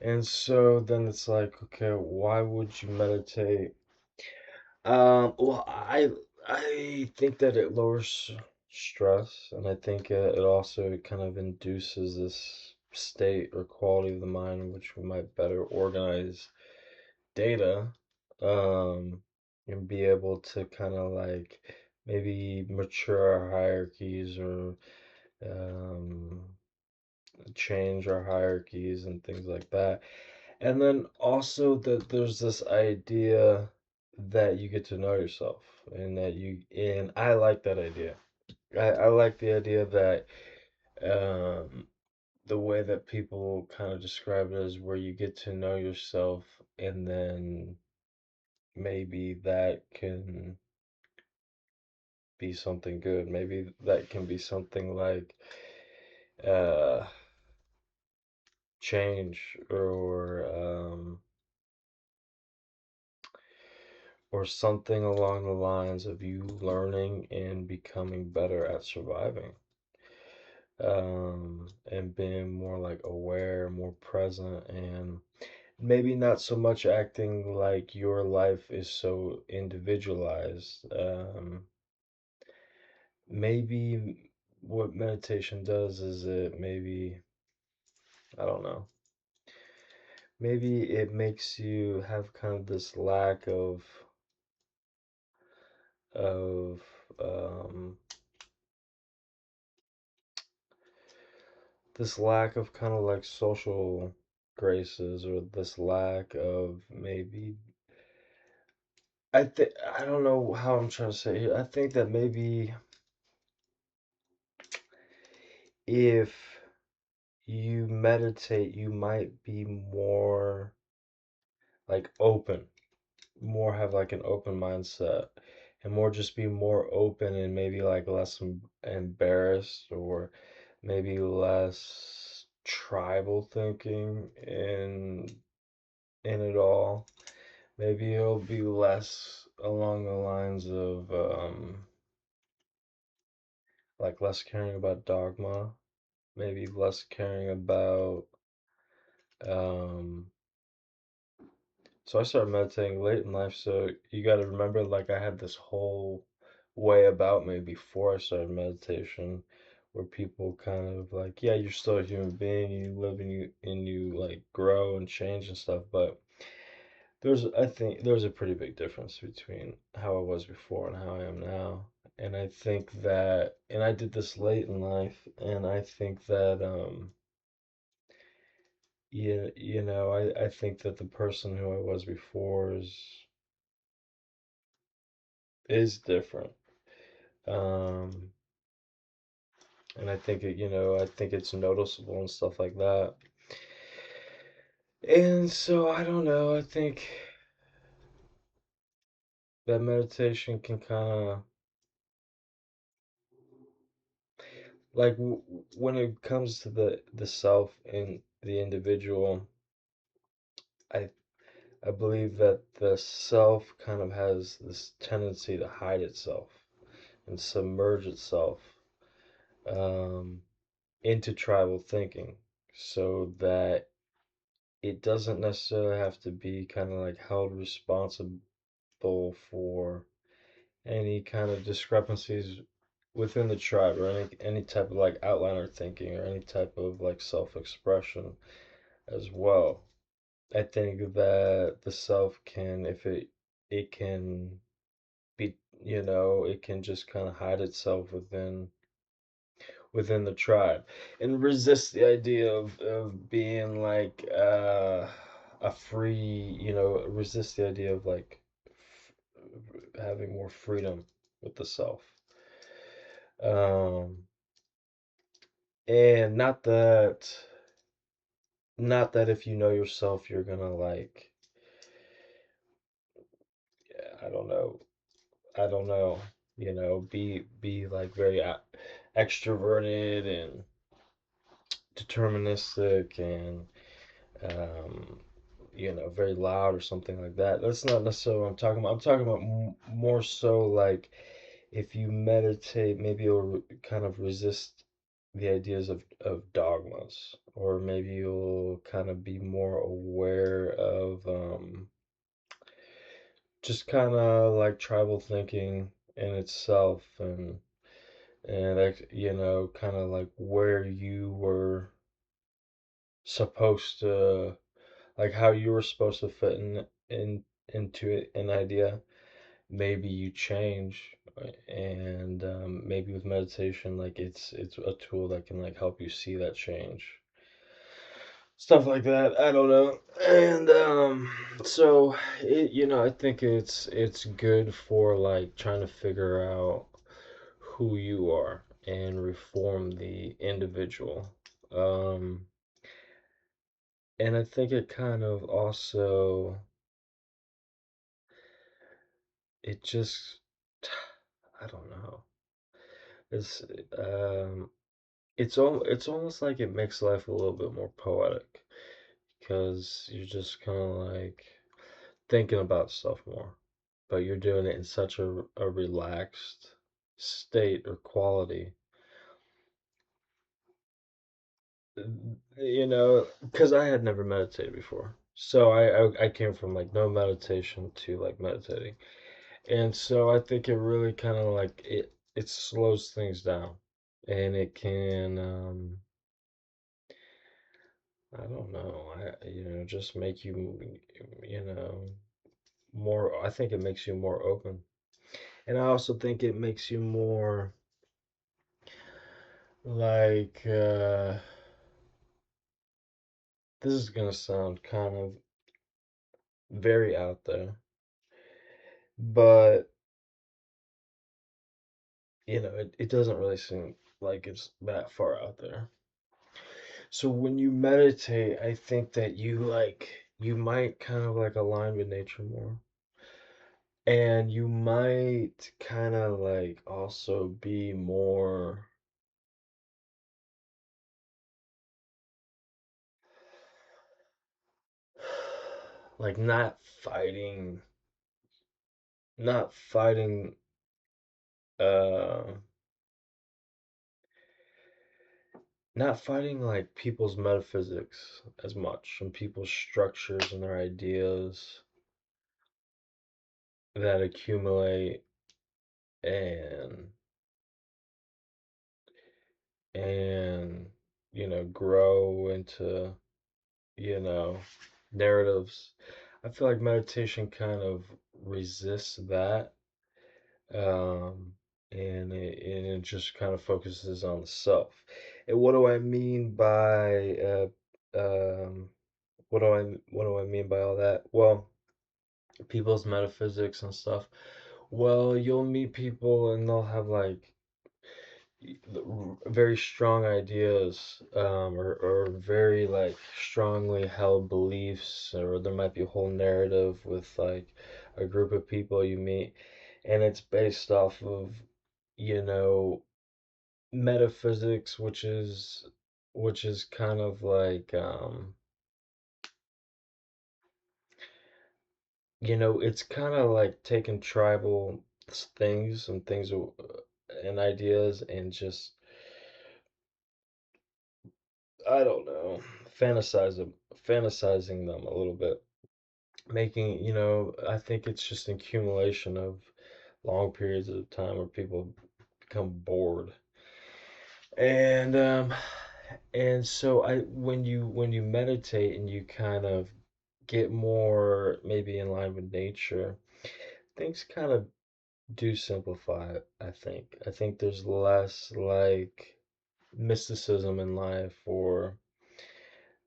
And so then it's like, okay, why would you meditate? Well, I think that it lowers stress, and I think it also kind of induces this state or quality of the mind in which we might better organize data, um, and be able to kind of like maybe mature our hierarchies or um, change our hierarchies and things like that. And then also that there's this idea that you get to know yourself and and I like that idea. I like the idea that um, the way that people kind of describe it is where you get to know yourself and then maybe that can be something good. Maybe that can be something like uh, change or something along the lines of you learning and becoming better at surviving, and being more like aware, more present, and maybe not so much acting like your life is so individualized. Maybe what meditation does is it maybe, I don't know, maybe it makes you have kind of this lack of um this lack of kind of like social graces, or this lack of maybe, I don't know how I'm trying to say it here. I think that maybe if you meditate you might be more like open, more have like an open mindset, and more just be more open and maybe like less embarrassed, or maybe less tribal thinking in it all. Maybe it'll be less along the lines of like less caring about dogma, maybe less caring about um so I started meditating late in life, so you got to remember like I had this whole way about me before I started meditation where people kind of like, yeah, you're still a human being, you live and you like grow and change and stuff, but I think there's a pretty big difference between how I was before and how I am now. And I think that, and I did this late in life, and I think that, I think that the person who I was before is different. Um, and I think I think it's noticeable and stuff like that. And so I don't know, I think that meditation can kind of like when it comes to the self and the individual, I I believe that the self kind of has this tendency to hide itself and submerge itself um, into tribal thinking, so that it doesn't necessarily have to be kind of like held responsible for any kind of discrepancies within the tribe, or any type of like outliner thinking, or any type of like self-expression as well. I think that the self can, if it can be, it can just kind of hide itself within the tribe and resist the idea of being like a free, resist the idea of like having more freedom with the self. Um, and not that if you know yourself, you're gonna like, I don't know, I don't know, be like very extroverted and deterministic and um, very loud or something like that. That's not necessarily what I'm talking about. I'm talking about more so like if you meditate, maybe you'll kind of resist the ideas of dogmas, or maybe you'll kind of be more aware of just kind of like tribal thinking in itself, and like, kind of like where you were supposed to, like how you were supposed to fit in into it, an idea. Maybe you change, and maybe with meditation, like it's a tool that can like help you see that change, stuff like that. I don't know. And so I think it's good for like trying to figure out who you are and reform the individual. um and I think it kind of also, it just, I don't know, it's um it's almost like it makes life a little bit more poetic, because you're just kind of like thinking about stuff more, but you're doing it in such a relaxed state or quality. Because I had never meditated before. So I came from like no meditation to like meditating. And so I think it really kind of like it slows things down, and it can I don't know, just make you know more. I think it makes you more open. And I also think it makes you more like this is gonna sound kind of very out there, but it doesn't really seem like it's that far out there. So when you meditate, I think that you might kind of like align with nature more. And you might kind of like also be more like not fighting uh not fighting like people's metaphysics as much, and people's structures and their ideas that accumulate and and grow into you know narratives. I feel like meditation kind of resists that, um and it just kind of focuses on the self. And what do I mean by what do I mean by all that? Well, people's metaphysics and stuff. Well, you'll meet people and they'll have like very strong ideas, or very like strongly held beliefs, or there might be a whole narrative with like a group of people you meet, and it's based off of you know metaphysics, which is kind of like it's kind of like taking tribal things and things, and ideas, and just, I don't know, fantasizing them a little bit, making, I think it's just an accumulation of long periods of time where people become bored. And so when you meditate and you kind of get more maybe in line with nature, things kind of do simplify, I think there's less like mysticism in life, or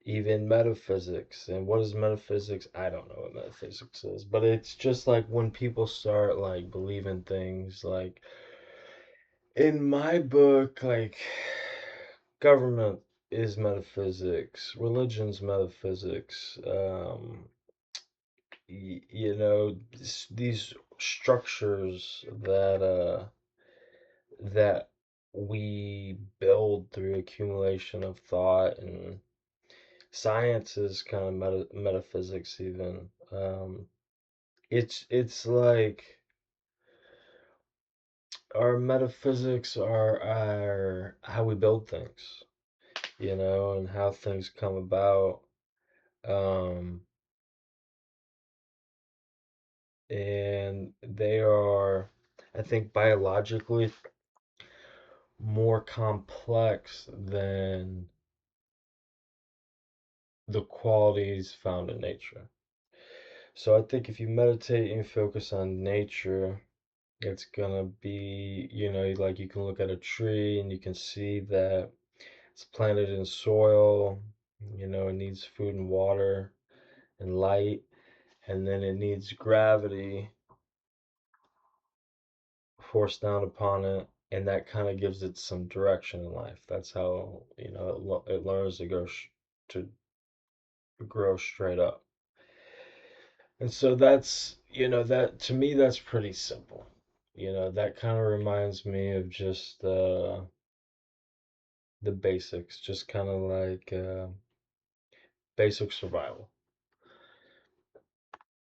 even metaphysics. And what is metaphysics? I don't know what metaphysics is, but it's just like when people start like believing things like, in my book, like government is metaphysics, religion's metaphysics, these structures that we build through accumulation of thought, and science is kind of metaphysics even. It's like our metaphysics are how we build things, and how things come about. Um, and they are, I think, biologically more complex than the qualities found in nature. So I think if you meditate and focus on nature, it's gonna be, like you can look at a tree and you can see that it's planted in soil, it needs food and water and light, and then it needs gravity forced down upon it, and that kind of gives it some direction in life. That's how, it learns to to grow straight up. And so that's, that to me, that's pretty simple. That kind of reminds me of just the basics, just kind of like basic survival.